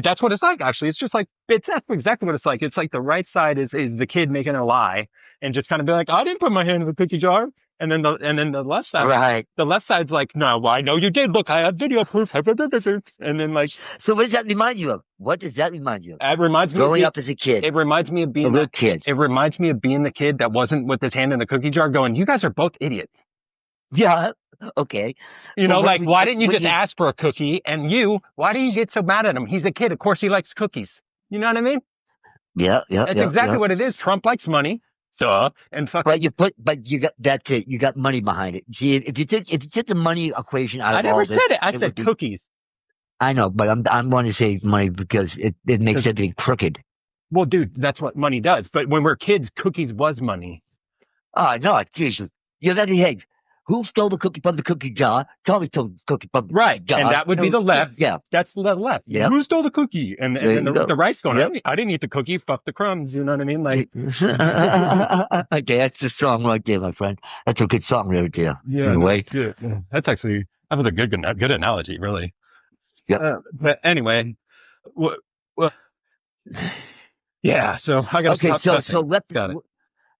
That's what it's like, actually. It's just like, it's exactly what it's like. It's like the right side is the kid making a lie and just kind of be like, I didn't put my hand in the cookie jar. And then the Right. the left side's like, no, well, I know you did. Look, I have video proof. And then like, So what does that remind you of? What does that remind you of? it reminds me of Growing up as a kid, it reminds me of a being little kid. it reminds me of being the kid that wasn't with his hand in the cookie jar going, you guys are both idiots. Yeah. Okay. You But know, what like, we, why didn't you what just you, ask for a cookie? And why do you get so mad at him? He's a kid. Of course he likes cookies. You know what I mean? yeah, yeah, That's yeah, exactly yeah. what it is. Trump likes money. Duh. And fucking, But you got that's it. You got money behind it. See, if you took the money equation out I of never all said this, it. I it would said be. cookies. I know, but I'm going to say money because it makes Because, everything crooked. well, dude, that's what money does. But when we're kids, cookies was money. Oh no, seriously. Yeah, that hey, who stole the cookie from the cookie jar? Charlie stole the cookie from the Right. cookie And jar. that would be the left. Yeah, That's the left. yep. Who stole the cookie? And There then you go. the right's going, Yep. I didn't eat the cookie. Fuck the crumbs. You know what I mean? Like, Okay, that's a song right there, my friend. That's a good song right there. yeah, In a no, way. shit. Yeah. That was a good analogy, really. Yep. But anyway, well, yeah. So I gotta Okay, stop so cussing. left Got it.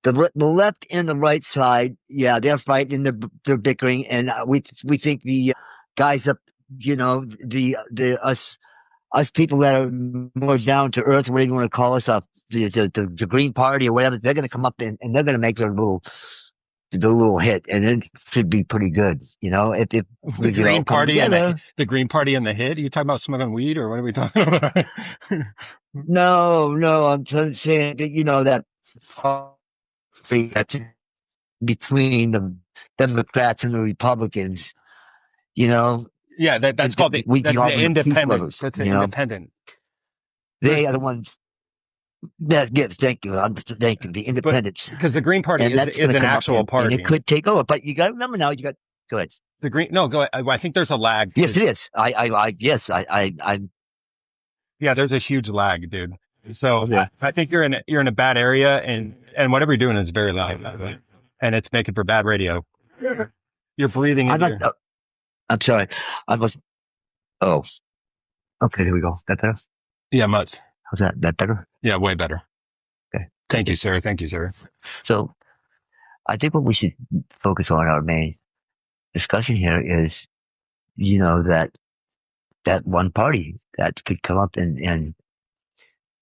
the left and the right side, yeah, they're fighting, they're bickering, and we think the guys up, the us people that are more down to earth, whatever you want to call us, the Green Party or whatever, they're going to come up and they're going to make the little hit, and it should be pretty good, if The we could all Green come Party and together. the Green Party and the hit. Are you talking about smoking weed or what are we talking about? No, no, I'm trying to say that that that's between the Democrats and the Republicans, you know, Yeah, that's called we that's call the them the independent. peacelovers, That's the independent. they There's, are the ones that get, thank you, thank you, the but independents, because the Green Party and that's going is to an come up actual and it party. could take over, but you got to remember now, go ahead. The Green, no, go ahead. I think there's a lag Yes, because it is. Yes, yeah, there's a huge lag, dude. So yeah. I think you're in a bad area and whatever you're doing is very loud, by the way. And it's making for bad radio. You're breathing I'm into not, I'm sorry. I was, oh, okay, here we go. That better? yeah, much. How's that? That better? Yeah, way better. Okay. Thank you, sir. Thank you, sir. So I think what we should focus on, our main discussion here is, that one party that could come up and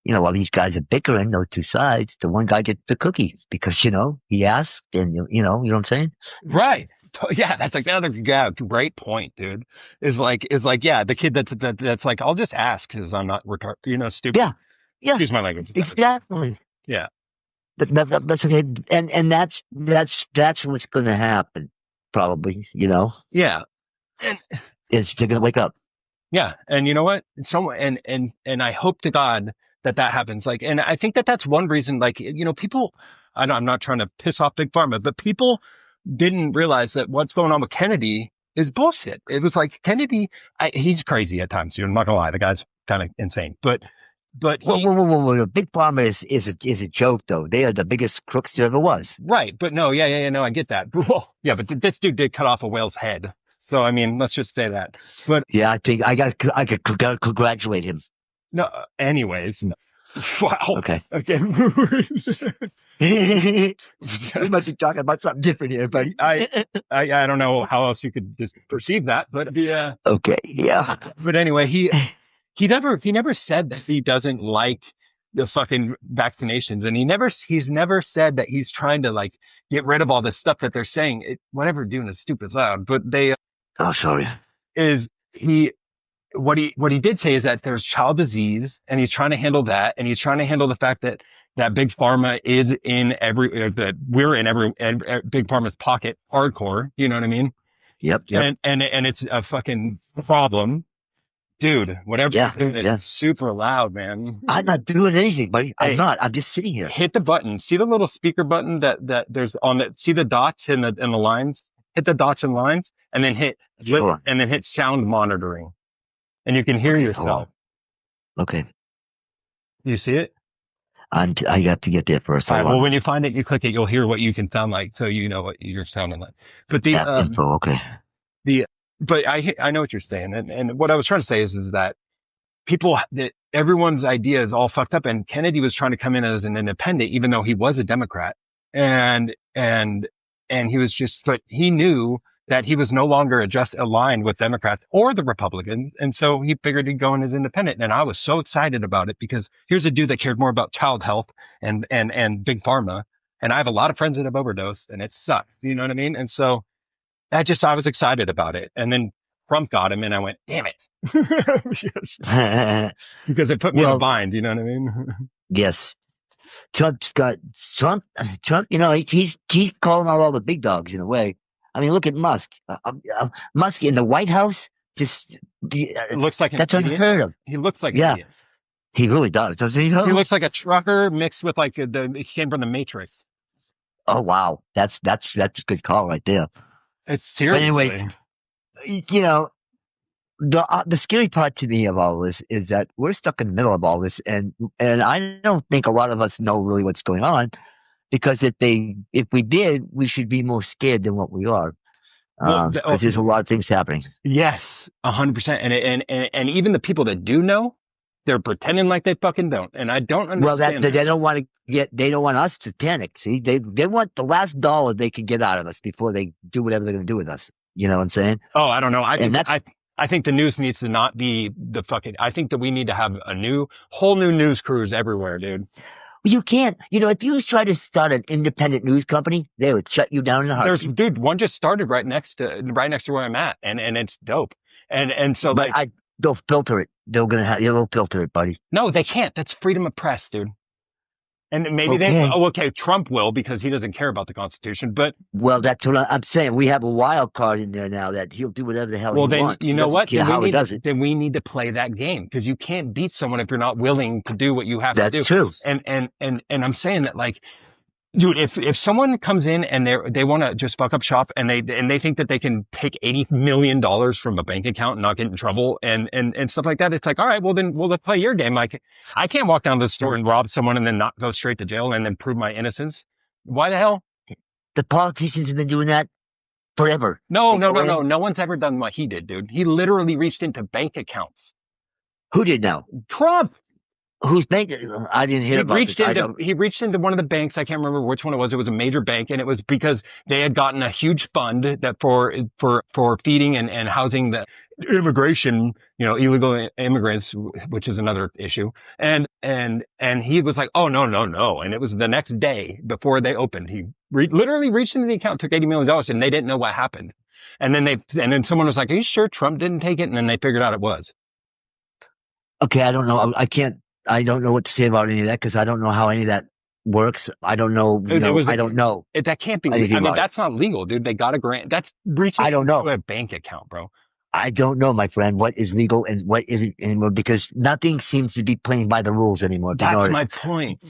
while these guys are bickering, those two sides, the one guy gets the cookie because, he asked and, you know what I'm saying? Right. Yeah, that's like another great point, dude. Yeah, the kid that's like, I'll just ask because I'm not retarded, stupid. Yeah. Yeah. Excuse my language. Exactly. Yeah. That's okay. And that's what's going to happen probably, Yeah. And is they're going to wake up. yeah. And you know what? And I hope to God that happens. Like, and I think that's one reason, like, people, I'm not trying to piss off Big Pharma, but people didn't realize that what's going on with Kennedy is bullshit. It was like Kennedy, he's crazy at times. I'm not gonna lie. The guy's kind of insane, but Whoa. Big Pharma is a joke though. They are the biggest crooks there ever was. right. But no, yeah, no, I get that. Well, yeah, but this dude did cut off a whale's head. So, I mean, let's just say that. But Yeah, I think I got congratulate him. no, anyways, no. Wow. Okay. Okay. We might be talking about something different here, buddy. I don't know how else you could just perceive that, but yeah. Okay, yeah. But anyway, he never said that he doesn't like the fucking vaccinations, and he's never said that he's trying to like get rid of all this stuff that they're saying. Whatever doing is stupid loud, but they Oh, sorry. is he. What he did say is that there's child disease, and he's trying to handle that, and he's trying to handle the fact that big pharma is in that we're in every big pharma's pocket hardcore. You know what I mean? Yep. And it's a fucking problem, dude. Whatever Yeah, you're doing, yeah. it's super loud, man. I'm not doing anything, buddy. I'm Hey. not. I'm just sitting here. Hit the button. See the little speaker button that there's on it. See the dots in the lines. Hit the dots and lines, and then hit Sure. and then hit sound monitoring, and you can hear Okay, yourself. Okay. You see it? I got to get there first. All right, Hold well, on. when you find it, you click it. You'll hear what you can sound like, so you know what you're sounding like. But App info. Okay. but I know what you're saying, and what I was trying to say is that people that everyone's idea is all fucked up. And Kennedy was trying to come in as an independent, even though he was a Democrat. And he was just, but he knew that he was no longer just aligned with Democrats or the Republicans. And so he figured he'd go in as independent. And I was so excited about it because here's a dude that cared more about child health and big pharma. And I have a lot of friends that have overdosed and it sucks. You know what I mean? And so I was excited about it. And then Trump got him and I went, damn it. because, because it put me in a Well, bind. You know what I mean? yes. Trump's got Trump. You know, he's calling out all the big dogs in a way. I mean, look at Musk. Musk in the White House, just It looks like an that's idiot. unheard of. He looks like an Yeah, idiot. he really does, doesn't he? He Though? looks like a trucker mixed with like he came from the Matrix. Oh wow, that's a good call right there. It's But anyway, seriously. you know, the scary part to me of all this is that we're stuck in the middle of all this, and I don't think a lot of us know really what's going on, because if we did, we should be more scared than what we are, Well, because there's a lot of things happening. yes, 100%. And even the people that do know, they're pretending like they fucking don't. And I don't Well, understand they that. don't want to they don't want us to panic. See, they want the last dollar they can get out of us before they do whatever they're going to do with us. You know what I'm saying? Oh, I don't know. And that's I think the news needs to not be the fucking, I think that we need to have whole new news crews everywhere, dude. you can't. You know, if you try to start an independent news company, they would shut you down in a heartbeat. Dude, one just started right next to where I'm at, and it's dope. And so But like, they'll filter it. They'll filter it, buddy. no, they can't. That's freedom of press, dude. And maybe Okay. okay, Trump will because he doesn't care about the Constitution. But Well, that's what I'm saying. We have a wild card in there now that he'll do whatever the hell well, he then wants. you He know doesn't what? care how he does it. Then we need to play that game because you can't beat someone if you're not willing to do what you have to That's do. true. And I'm saying that like, dude, if someone comes in and they want to just fuck up shop and they think that they can take $80 million from a bank account and not get in trouble and stuff like that, it's like, all right, well then we'll play your game. Like, I can't walk down to the store and rob someone and then not go straight to jail and then prove my innocence. Why the hell? The politicians have been doing that forever. No, They no, go no, in- no. No one's ever done what he did, dude. He literally reached into bank accounts. Who did now? Trump. Who's bank? I didn't hear about this. He reached into one of the banks. I can't remember which one it was. It was a major bank, and it was because they had gotten a huge fund that for feeding and housing the immigration, illegal immigrants, which is another issue. And he was like, oh no, no, no. And it was the next day before they opened. He literally reached into the account, took $80 million, and they didn't know what happened. And then someone was like, are you sure Trump didn't take it? And then they figured out it was. Okay, I don't know. I don't know what to say about any of that because I don't know how any of that works. I don't know. I don't know. That can't be. anything I mean, about it. that's not legal, dude. They got a grant. That's reaching I don't know. into a bank account, bro. I don't know, my friend, what is legal and what isn't anymore because nothing seems to be playing by the rules anymore. That's my point.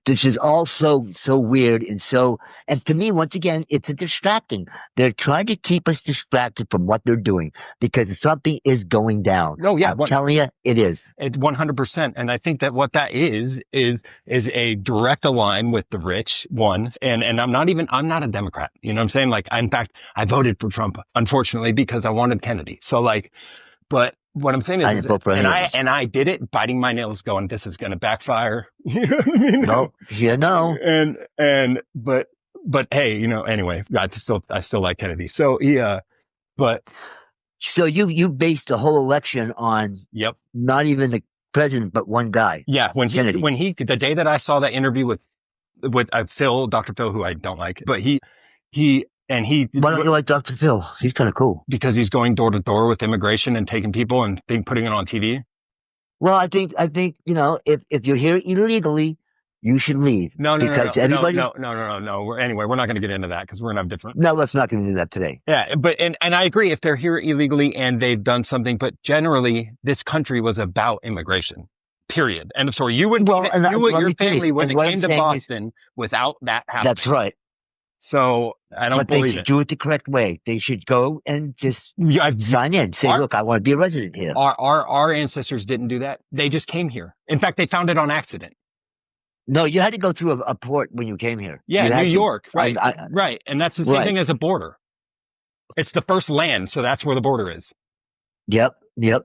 This is all so weird and to me, once again, it's a distracting. They're trying to keep us distracted from what they're doing because something is going down. No, yeah, I'm telling you, it is. 100%. And I think that what that is a direct align with the rich ones. And I'm not a Democrat. You know what I'm saying? Like, in fact, I voted for Trump, unfortunately, because I wanted Kennedy. So like, but what I'm saying is, I did it biting my nails going, this is going to backfire. No, but hey, anyway, I still like Kennedy. So yeah, but. So you based the whole election on not even the president, but one guy. Yeah. The day that I saw that interview with Dr. Phil, who I don't like, but he. Why don't you like Dr. Phil? He's kind of cool. Because he's going door to door with immigration and taking people and putting it on TV. Well, I think if you're here illegally, you should leave. No. We're not going to get into that because we're going to have different. No, let's not get into that today. Yeah, but and I agree if they're here illegally and they've done something, but generally this country was about immigration. Period. And so your family when it came to Boston without that happening. That's right. So I don't believe they should do it the correct way. They should go and just sign in. Say, look, I want to be a resident here. Our ancestors didn't do that. They just came here. In fact, they found it on accident. No, you had to go through a port when you came here. Yeah, New York. Right. Right. And that's the same thing as a border. It's the first land. So that's where the border is. Yep. Yep.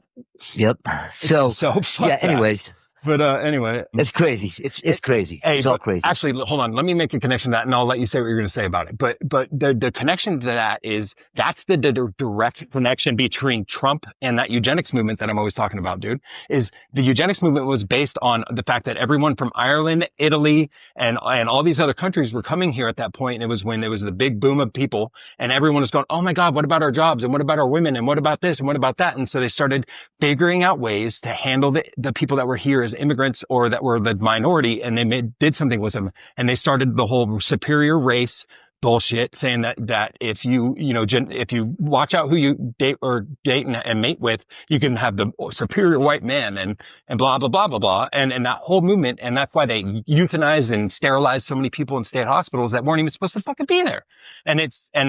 Yep. It's So, so yeah, fuck that. anyways, But anyway, it's crazy. It's crazy. hey, It's all but crazy. actually, hold on. Let me make a connection to that, and I'll let you say what you're going to say about it. But the connection to that is that's the direct connection between Trump and that eugenics movement that I'm always talking about, dude. Is the eugenics movement was based on the fact that everyone from Ireland, Italy, and all these other countries were coming here at that point, and it was when there was the big boom of people, and everyone was going, oh my God, what about our jobs, and what about our women, and what about this, and what about that, and so they started figuring out ways to handle the people that were here as immigrants or that were the minority, and did something with them, and they started the whole superior race bullshit, saying that if if you watch out who you date and mate with, you can have the superior white man and blah blah blah blah blah, and that whole movement, and that's why they euthanized and sterilized so many people in state hospitals that weren't even supposed to fucking be there. And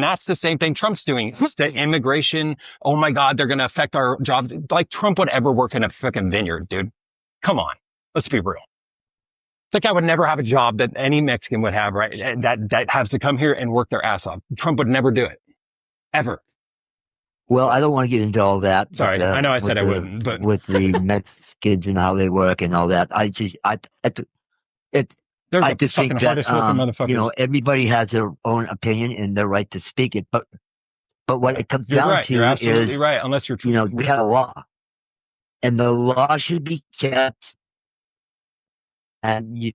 that's the same thing Trump's doing. The immigration, oh my God, they're gonna affect our jobs. Like Trump would ever work in a fucking vineyard, dude. Come on, let's be real. That guy would never have a job that any Mexican would have, right? That has to come here and work their ass off. Trump would never do it, ever. Well, I don't want to get into all that, but Sorry, I know I said I wouldn't, but with the Mexicans and how they work and all that, it they're I the just fucking think that hardest working motherfuckers. everybody has their own opinion and their right to speak it, but what it comes You're down right. You're to absolutely is, right. Unless you're, we have a law, and the law should be kept, and you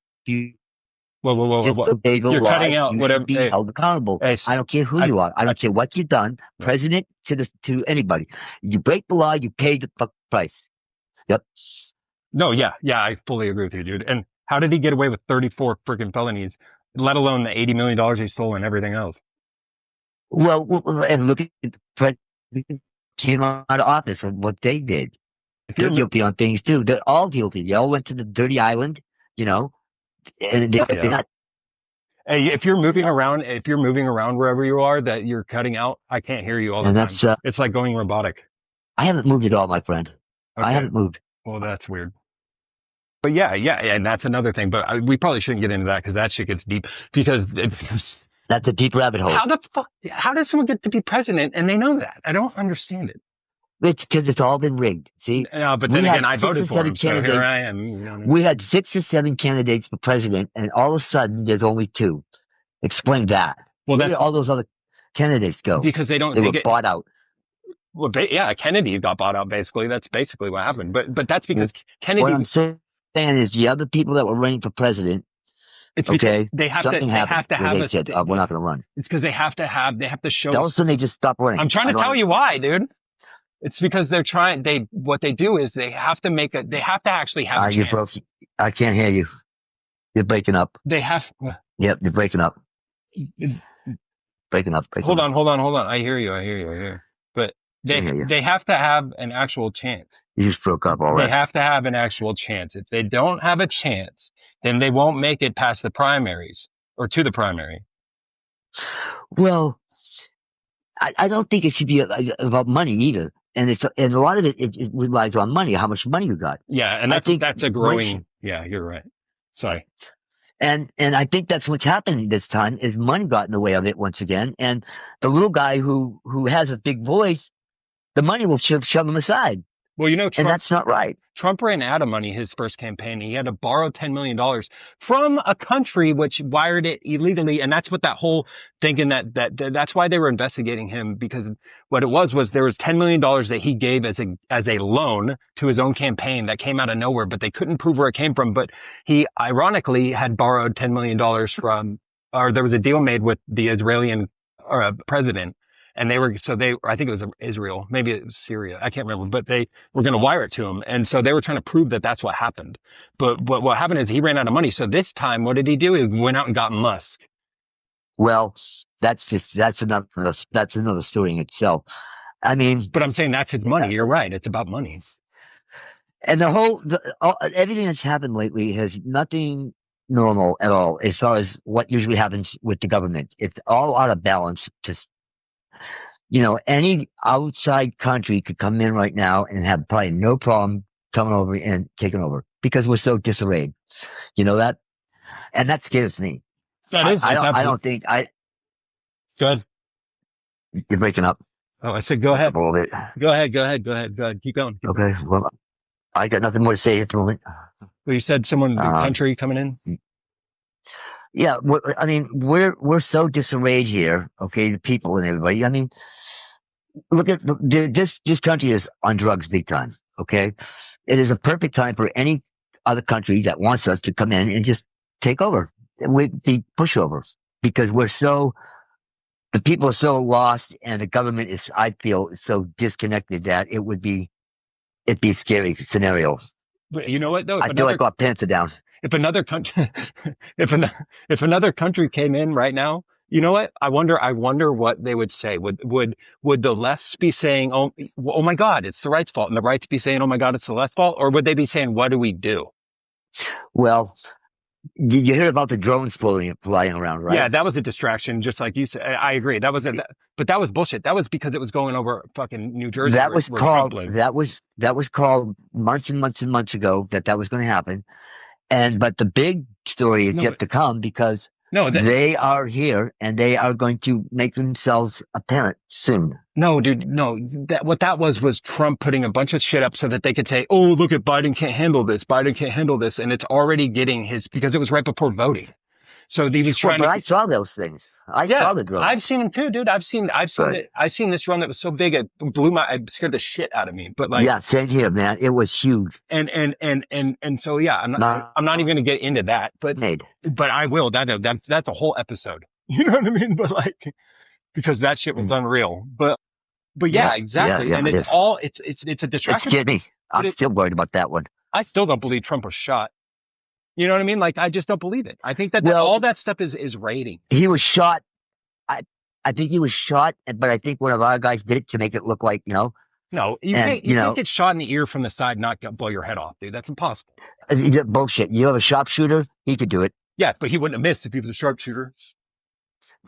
whoa, whoa, whoa, whoa, just whoa. obey the You're law. cutting out You whatever. should be Hey, held accountable. hey, I don't care who I, you are. I I, don't care what you've done, yeah. president to anybody. You break the law, you pay the price. Yep. No, yeah, yeah, I fully agree with you, dude. And how did he get away with 34 freaking felonies, let alone the $80 million he stole and everything else? And look at the president came out of office and what they did. If They're you're, guilty on things too. They're all guilty. They all went to the dirty island, and they're yeah. not. Hey, if you're moving around wherever you are that you're cutting out, I can't hear you all the And time. that's, It's like going robotic. I haven't moved at all, my friend. I Okay. haven't moved. Well, that's weird. But yeah, yeah, and that's another thing. But we probably shouldn't get into that because that shit gets deep. Because That's a deep rabbit hole. how the fuck? How does someone get to be president and they know that? I don't understand it. It's because it's all been rigged. See, No, but we then again, had I six or voted for seven him, so here candidates. I am. You know what I mean? We had 6 or 7 candidates for president, and all of a sudden there's only two. Explain that. Well, Where did that's all those other candidites go? because they don't. They They were get bought out. well. Yeah, Kennedy got bought out. Basically, that's basically what happened. But that's because What Kennedy. I'm saying is the other people that were running for president, It's because okay, something they happened have to where have they a. said, we're not going to run. It's because they have to show. All of a sudden they just stopped I'm running. trying I to don't tell you understand. why, dude. It's because what they do is they have to actually have a You're broke. chance. I can't hear you. You're breaking up. They have, Yep, you're breaking up. Breaking up. Breaking hold up. on, hold on, hold on. I hear you. I hear you. I hear you. But Can't hear you. they have to have an actual chance. You just broke up. All They right. have to have an actual chance. If they don't have a chance, then they won't make it past the primaries or to the primary. Well, I don't think it should be about money either. And a lot of it relies on money, how much money you got. Yeah, and I think that's a growing. Yeah, you're right. Sorry. and I think that's what's happening this time is money got in the way of it once again. And the little guy who has a big voice, the money will shove him aside. Well, you know, And that's not right. Trump ran out of money his first campaign. He had to borrow $10 million from a country which wired it illegally. And that's what that whole thinking that's why they were investigating him, because what it was there was $10 million that he gave as a loan to his own campaign that came out of nowhere, but they couldn't prove where it came from. But he ironically had borrowed $10 million from, or there was a deal made with the Israeli president. And I think it was Israel, maybe it was Syria. I can't remember, but they were going to wire it to him. And so they were trying to prove that that's what happened. But what happened is he ran out of money. So this time, what did he do? He went out and got Musk. Well, that's another story in itself. I mean, But I'm saying that's his money. You're right. It's about money. and everything that's happened lately has nothing normal at all as far as what usually happens with the government. It's all out of balance. Just, any outside country could come in right now and have probably no problem coming over and taking over because we're so disarrayed. You know that? And that scares me. That is. I don't think Good. you're breaking up. Oh, I said, go at the ahead. moment. Go ahead. Go ahead. Go ahead. Go ahead. Keep going. Keep going. Okay, well, I got nothing more to say at the moment. Well, you said someone, the Um, country coming in. yeah, I mean, we're so disarrayed here. Okay, the people and everybody. I mean, look at this country is on drugs big time. Okay, it is a perfect time for any other country that wants us to come in and just take over with the pushovers because the people are so lost and the government is, I feel, so disconnected that it'd be a scary scenario. But you know what though? I feel like our pants are down. If another country, if another country came in right now, you know what? I wonder what they would say. Would the lefts be saying, oh my God, it's the right's fault, and the rights be saying, oh my God, it's the left's fault, or would they be saying, what do we do? Well, you hear about the drones flying around, Yeah, right? that was a distraction, just like you said. I agree. But that was bullshit. That was because it was going over fucking New Jersey where Trump lives. That was called months and months and months ago that was going to happen. But the big story is No, yet to come because no, that, they are here and they are going to make themselves apparent soon. No, dude, no. What that was Trump putting a bunch of shit up so that they could say, "Oh, look at Biden can't handle this. Biden can't handle this," and it's already getting his because it was right before voting. So he was Well, trying but to. I saw those things. I Yeah, saw the I've drones. seen him too, dude. Right. I've seen this drone that was so big it it scared the shit out of me. But like, Yeah, same here, man. It was huge. and so yeah, Not I'm not even gonna get into that, made. but I will. That's a whole episode. You know what I mean? But like, because that shit was Mm. unreal. But yeah, Yeah, yeah, exactly. yeah, And it it's is. all, it's a It distraction, scared me. but I'm still worried about that one. I still don't believe Trump was shot. You know what I mean? Like, I just don't believe it. I think that Well, all that stuff is rating. he was shot. I I think he was shot, but I think one of our guys did it to make it look like, No, and you can't get shot in the ear from the side and not blow your head off, dude. That's impossible. bullshit. You have a sharpshooter, he could do it. Yeah, but he wouldn't have missed if he was a sharpshooter.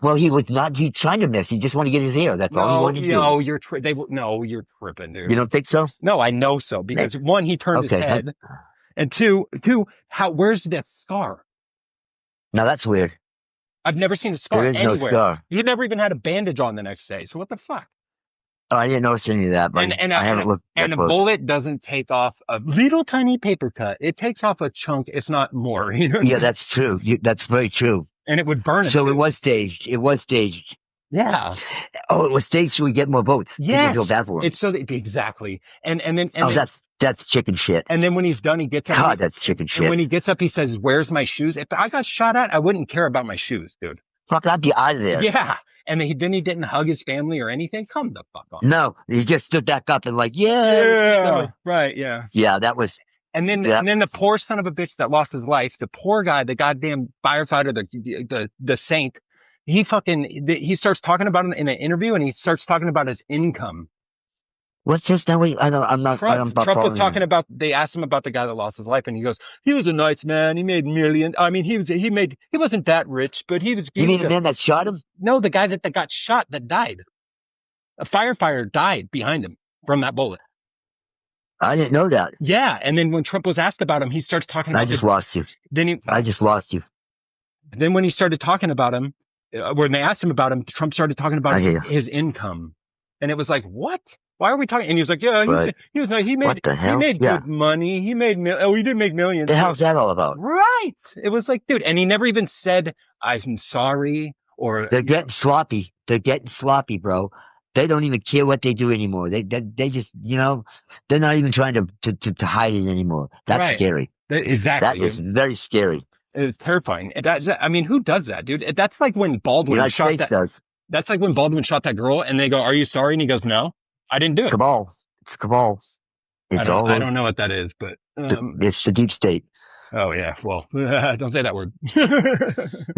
Well, he was not. He trying to miss. He just wanted to get his ear. That's all he No, wanted to do. no, you're tripping, You dude. don't think so? No, I know so because one, he turned his Okay. head, and where's that scar? Now that's weird. I've never seen a There scar is no anywhere. scar. He never even had a bandage on the next day. So what the fuck? Oh, I didn't notice any of that, buddy. I haven't looked that A close. bullet doesn't take off a little tiny paper cut. It takes off a chunk, if not more. You know what I Yeah, mean? that's true. That's very true. And it would burn it So it too. was staged. It was staged. Yeah. Oh, it was staged so we get more votes. People feel Yes. bad for him. It's so that exactly. Oh, that's chicken shit. And then when he's done, he gets up. God, that's chicken And shit. when he gets up, he says, "Where's my shoes?" If I got shot at, I wouldn't care about my shoes, dude. Fuck, I'd be out of there. Yeah. And then he didn't hug his family or anything. Come the fuck on. No, he just stood back up and like, yeah, Yeah. Right. Yeah. yeah, that was, yeah. And then the poor son of a bitch that lost his life, the poor guy, the goddamn firefighter, the saint, he starts talking about it in an interview and he starts talking about his income. What's this now? I'm not Trump was following talking you. about, they asked him about the guy that lost his life and he goes, he was a nice man. He made millions. I mean, he wasn't that rich, but You mean the man that shot him? no, the guy that got shot that died. A firefighter died behind him from that bullet. I didn't know that. Yeah. And then when Trump was asked about him, he starts talking about I just lost you. I just lost you. Then when he started talking about him, when they asked him about him, Trump started talking about his income. And it was like, what? Why are we talking? And he was like, yeah, what the hell? he made Yeah. good money. He did make millions. The hell's that all about? Right. It was like, dude. And he never even said, I'm sorry or. They're getting sloppy. They're getting sloppy, bro. They don't even care what they do anymore. They just, they're not even trying to hide it anymore. That's Right. scary. Exactly. That is very scary. It's terrifying. I mean, who does that, dude? That's like when Baldwin United shot States that. does. That's like when Baldwin shot that girl and they go, are you sorry? And he goes, no, I didn't do it. Cabal. It's cabal. It's all. I don't know what that is, but it's the deep state. oh yeah, well, don't say that word.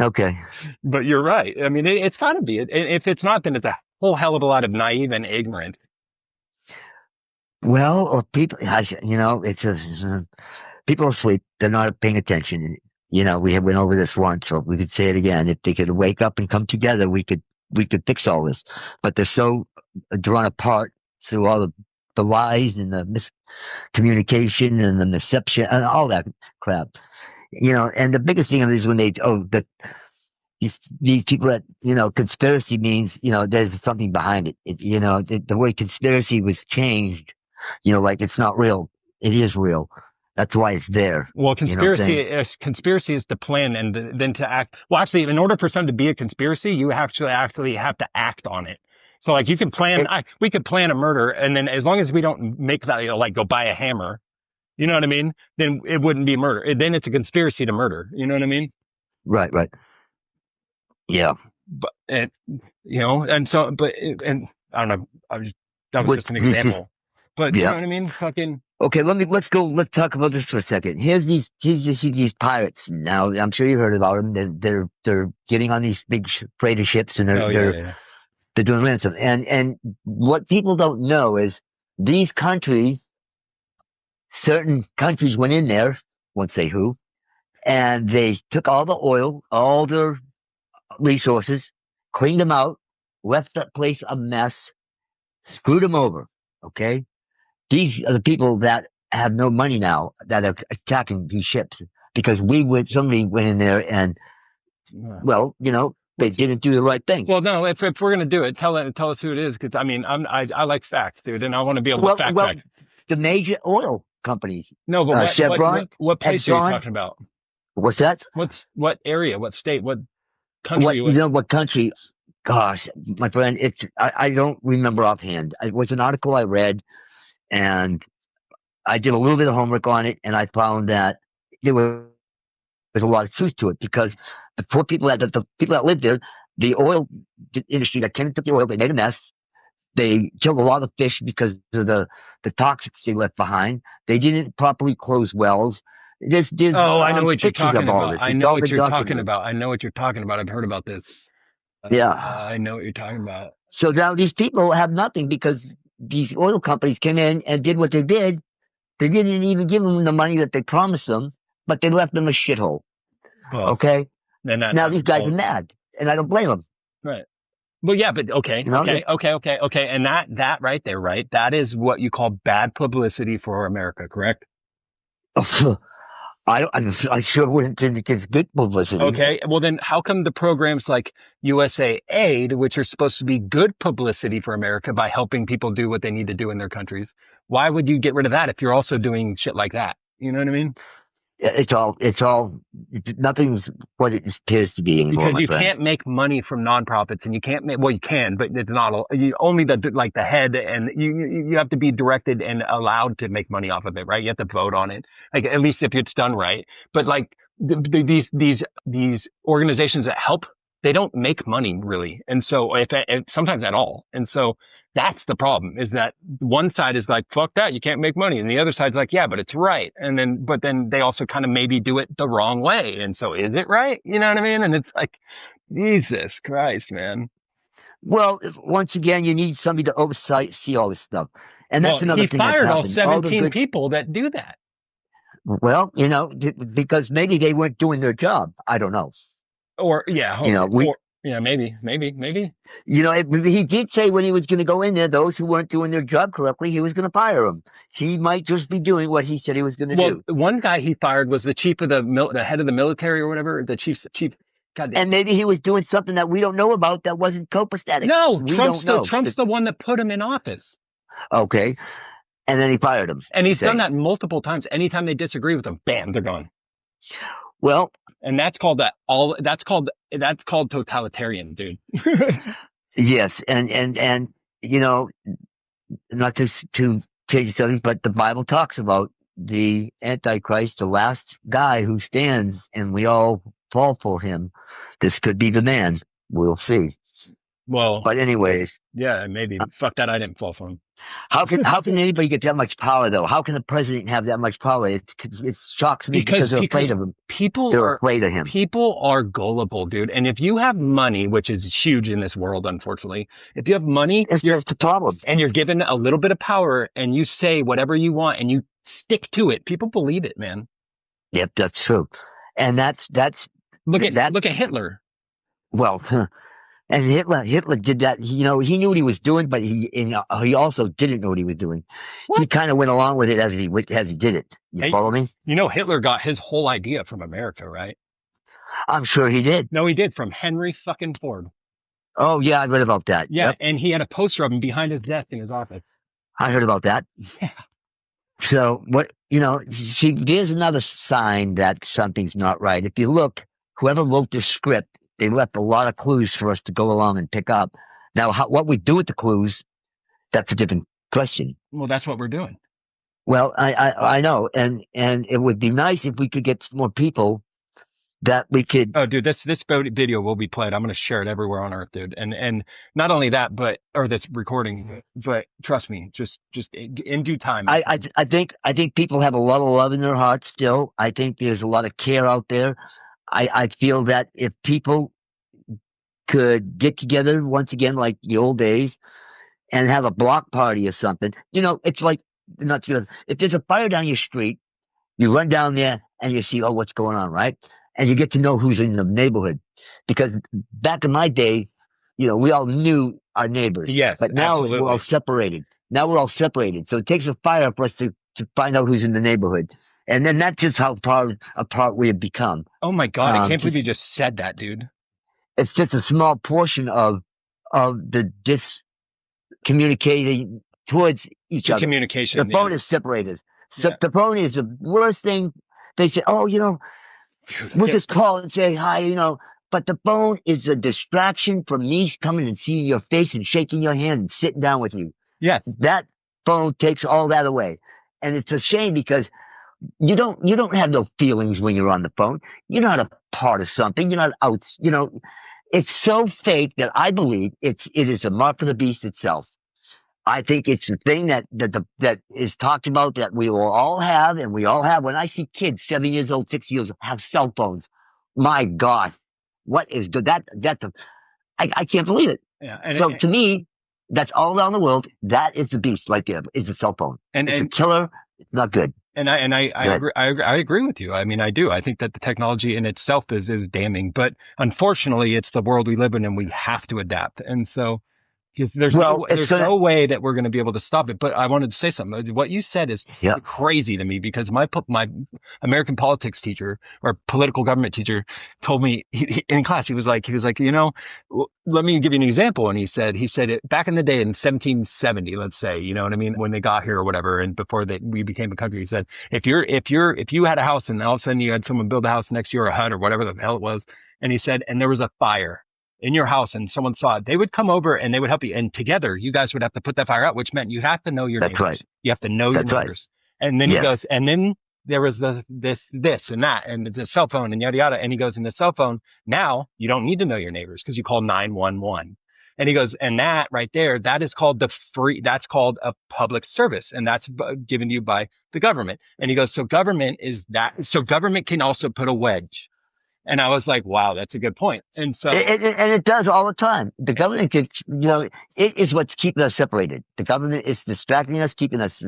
Okay. But you're right. I mean, it's got to be. If it's not, then it's a whole hell of a lot of naive and ignorant. Well, or people, people are asleep. They're not paying attention. We went over this once, so we could say it again. If they could wake up and come together, we could fix all this. But they're so drawn apart through all the lies and the miscommunication and the deception and all that crap. And the biggest thing is when these people that, conspiracy means, there's something behind it. The word conspiracy was changed, like it's not real. It is real. That's why it's there. Well, You know what I'm saying? conspiracy is to plan and then to act. Well, actually, in order for something to be a conspiracy, you actually have to act on it. So like you can plan, It, we could plan a murder, and then as long as we don't make that, like go buy a hammer, you know what I mean? Then it wouldn't be murder. Then it's a conspiracy to murder. You know what I mean? right, right. Yeah. But and so, and I don't know. That was What, just an just, example. But you know yeah. what I mean? Fucking. Okay, let's talk about this for a second. Here's these pirates. Now, I'm sure you heard about them. They're getting on these big freighter ships and Oh yeah, yeah, yeah. they're doing ransom. And what people don't know is these countries, certain countries went in there, won't say who, and they took all the oil, all their resources, cleaned them out, left that place a mess, screwed them over. Okay? These are the people that have no money now that are attacking these ships because somebody went in there and, Yeah. well, they didn't do the right thing. Well, no, if we're gonna do it, tell us who it is, because I mean, I like facts, dude, and I want to be able to fact Well, check. the major oil companies, No, but Chevron, what place are you Exxon, talking about? what's that? What area? What state? What country? What, You with? what country? Gosh, my friend, I don't remember offhand. It was an article I read and I did a little bit of homework on it and I found that there was there's a lot of truth to it because the poor people the people that lived there, the oil industry that came and took the oil, they made a mess. They killed a lot of fish because of the toxics they left behind. They didn't properly close wells. There's Oh, I know what you're pictures talking of all about. this. I It's know all what been you're talking documented. about. I know what you're talking about. I've heard about this. Yeah. I know what you're talking about. So now these people have nothing because these oil companies came in and did what they did. They didn't even give them the money that they promised them, but they left them a shithole. Well, Okay. then that Now these guys are well, mad and I don't blame them. right. Well, yeah, but okay, You know, okay, okay, okay, okay, and that right there, right? That is what you call bad publicity for America, correct? I sure wouldn't think it's good publicity. Okay, well then how come the programs like USA Aid, which are supposed to be good publicity for America by helping people do what they need to do in their countries, why would you get rid of that if you're also doing shit like that? You know what I mean? Nothing's what it appears to be anymore, Because my you friend. can't make money from nonprofits and you can't make, well, you can, but it's not, you only like the head, and you have to be directed and allowed to make money off of it, right? You have to vote on it. Like, at least if it's done right. But like these organizations that help, they don't make money really. And so if sometimes at all. And so that's the problem, is that one side is like, fuck that, you can't make money. And the other side's like, yeah, but it's right. But then they also kind of maybe do it the wrong way. And so is it right? You know what I mean? And it's like, Jesus Christ, man. Well, once again, you need somebody to see all this stuff, and Well, that's another he thing that's fired all happened. All the 17 good, people that do that. well, because maybe they weren't doing their job. I don't know. Or, yeah, You know, we, or, yeah, maybe. he did say when he was going to go in there, those who weren't doing their job correctly, he was going to fire them. He might just be doing what he said he was going to Well, do. one guy he fired was the chief of the head of the military or whatever, chief. God, And maybe he was doing something that we don't know about that wasn't copacetic. no, We don't know. Trump's the one that put him in office. Okay. And then he fired him. And You he's done say. that multiple times. Anytime they disagree with him, bam, they're gone. Well, And that's called totalitarian, dude. yes. And, not to change the subject, but the Bible talks about the Antichrist, the last guy who stands, and we all fall for him. This could be the man. We'll see. Well, But anyways, yeah, maybe. Fuck that, I didn't fall for him. how can anybody get that much power though? How can a president have that much power? It shocks me because they're afraid of him. They're afraid of him. people are gullible, dude. And if you have money, which is huge in this world, unfortunately, if you have money, It's just the problem. and you're given a little bit of power and you say whatever you want and you stick to it, people believe it, man. Yep, that's true. And that's Look that. at Hitler. Well, and Hitler did that. He knew what he was doing, but he also didn't know what he was doing. What? He kind of went along with it as he did it. You Hey, follow me? Hitler got his whole idea from America, right? I'm sure he did. No, he did, from Henry fucking Ford. Oh yeah, I read about that. Yeah, Yep, and he had a poster of him behind his desk in his office. I heard about that. Yeah. So what, see, there's another sign that something's not right. If you look, whoever wrote the script, they left a lot of clues for us to go along and pick up. Now, what we do with the clues, that's a different question. Well, that's what we're doing. Well, I know, and it would be nice if we could get some more people that we could. Oh, dude, this video will be played. I'm gonna share it everywhere on Earth, dude. And not only that, but or this recording, but trust me, just in due time. I think people have a lot of love in their hearts still. I think there's a lot of care out there. I feel that if people could get together once again like the old days and have a block party or something, it's like not together. If there's a fire down your street, you run down there and you see, oh, what's going on, right? And you get to know who's in the neighborhood. Because back in my day, we all knew our neighbors. Yes, But now we're all absolutely. separated. Now we're all separated. So it takes a fire for us to find out who's in the neighborhood. And then that's just how far apart we have become. Oh my God, I can't believe you Just just said that, dude. it's just a small portion of the discommunicating towards each The other. The communication, yeah, phone is separated. So yeah, the phone is the worst thing. They say, oh, dude. we'll Yeah, just call and say hi, but the phone is a distraction from me coming and seeing your face and shaking your hand and sitting down with you. yeah, That phone takes all that away. And it's a shame because you don't have no feelings when you're on the phone. You're not a part of something. You're not out, it's so fake that I believe it is a mark of the beast itself. I think it's the thing that is talked about that we will all have, and we all have. When I see kids 7 years old, 6 years old have cell phones, my God, what is good? I can't believe it. yeah, So to me, that's all around the world. That is the beast right there. Is the cell phone? and It's a and killer. It's not good. I Good. agree, I agree with you. I mean, I do. I think that the technology in itself is damning, but unfortunately, it's the world we live in, and we have to adapt. And so, because Well, it's there's gonna. no way that we're going to be able to stop it. But I wanted to say something. What you said is Yeah, crazy to me because my American politics teacher or political government teacher told me in class he was like let me give you an example. And he said it back in the day in 1770, let's say, you know what I mean, when they got here or whatever, and before we became a country. He said if you had a house and all of a sudden you had someone build a house next to you or a hut or whatever the hell it was, and he said and there was a fire in your house and someone saw it, they would come over and they would help you. And together you guys would have to put that fire out, which meant you have to know your that's right. neighbors. You have to know your That's right. neighbors. And then he Yes, goes, and then there was this and that, and it's a cell phone and yada yada. And he goes, in the cell phone, now you don't need to know your neighbors because you call 911. And he goes, and that right there, that is called that's called a public service. And that's given to you by the government. And he goes, so government can also put a wedge. And I was like, wow, that's a good point. And so, and it does all the time. The government it is what's keeping us separated. The government is distracting us, keeping us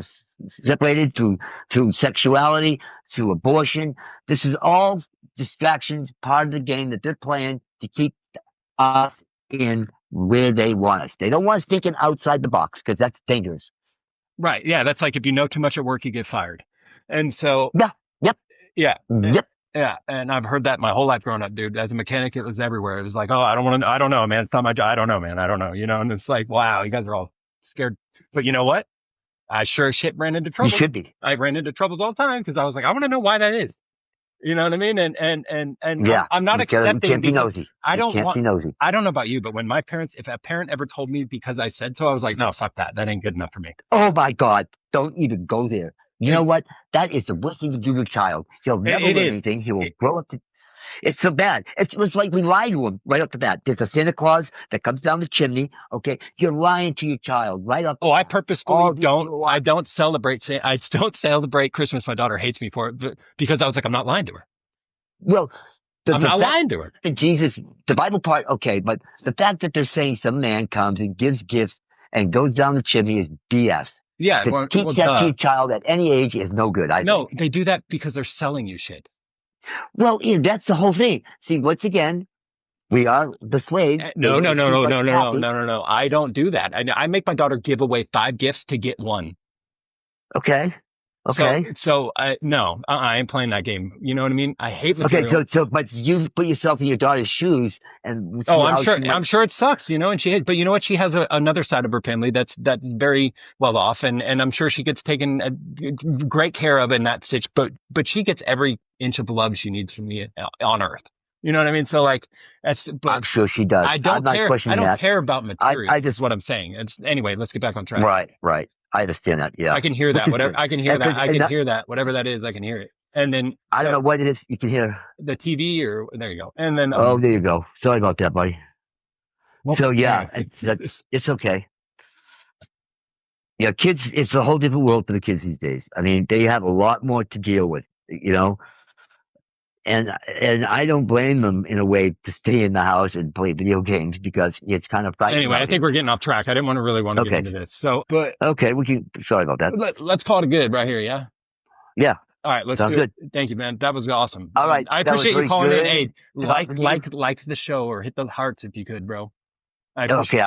separated through sexuality, through abortion. This is all distractions, part of the game that they're playing to keep us in where they want us. They don't want us thinking outside the box because that's dangerous. right. Yeah. That's like if you know too much at work, you get fired. And so, Yeah. Yep. yeah. Yep. Yeah. And I've heard that my whole life growing up, dude. As a mechanic, it was everywhere. It was like, oh, I don't know, man. It's not my job. I don't know, man. I don't know, and it's like, wow, you guys are all scared. But you know what? I sure as shit ran into You trouble. should be. I ran into troubles all the time because I was like, I want to know why that is. You know what I mean? And Yeah. I'm not You accepting can't be because nosy. I You don't can't want, be nosy. I don't know about you, but when if a parent ever told me because I said so, I was like, no, fuck that. That ain't good enough for me. Oh my God. Don't even go there. You know And what? That is the worst thing to do to a child. He'll never it learn is. anything. He will It, grow up to. It's so bad. It's like we lie to him right off the bat. There's a Santa Claus that comes down the chimney. Okay. You're lying to your child right off the oh, I bat. purposefully All these don't, little I lies. don't celebrate, I don't celebrate Christmas. My daughter hates me for it because I was like, I'm not lying to her. Well, the, I'm the not fact lying to her. that Jesus, the Bible part, okay, but the fact that they're saying some man comes and gives gifts and goes down the chimney is BS. Yeah. To Well, teach that to duh. your child at any age is no good, I No, think. they do that because they're selling you shit. Well, Ian, that's the whole thing. See, once again, we are the slaves. They No, want no, to no, keep no, us no, no, no, happy. no, no, no. I don't do that. I make my daughter give away 5 gifts to get one. Okay. Okay. I ain't playing that game. You know what I mean? I hate Okay. material. But you put yourself in your daughter's shoes and Oh, see how she might. I'm sure it sucks, and but you know what? She has another side of her family that's very well off, and I'm sure she gets taken great care of in that situation. But she gets every inch of love she needs from me on Earth. You know what I mean? So like, I'm but sure she does. I I'm don't not care. I questioning don't that. care about I material, is just what I'm saying. It's anyway. Let's get back on track. right. I understand that. Yeah, I can hear which that. is Whatever good. I can hear And that. 'cause- I and can that, hear that. Whatever that is, I can hear it. And then I don't so know what it is. You can hear. the TV or there you go. And then Oh, there you go. Sorry about that, buddy. well So yeah, anyway. it's okay. Yeah, kids. It's a whole different world for the kids these days. I mean, they have a lot more to deal with. You know, and I don't blame them in a way to stay in the house and play video games because it's kind of frightening Anyway, I out think here. we're getting off track. I didn't want to get Okay, into this. So, but okay, we can. Sorry about that. let's call it a good right here. Yeah. Yeah, All right, let's sounds do it. good. Thank you, man. That was awesome. All And right, I that was appreciate you very calling in. Hey, good talking to you. like the show or hit the hearts if you could, bro. I appreciate Okay, it.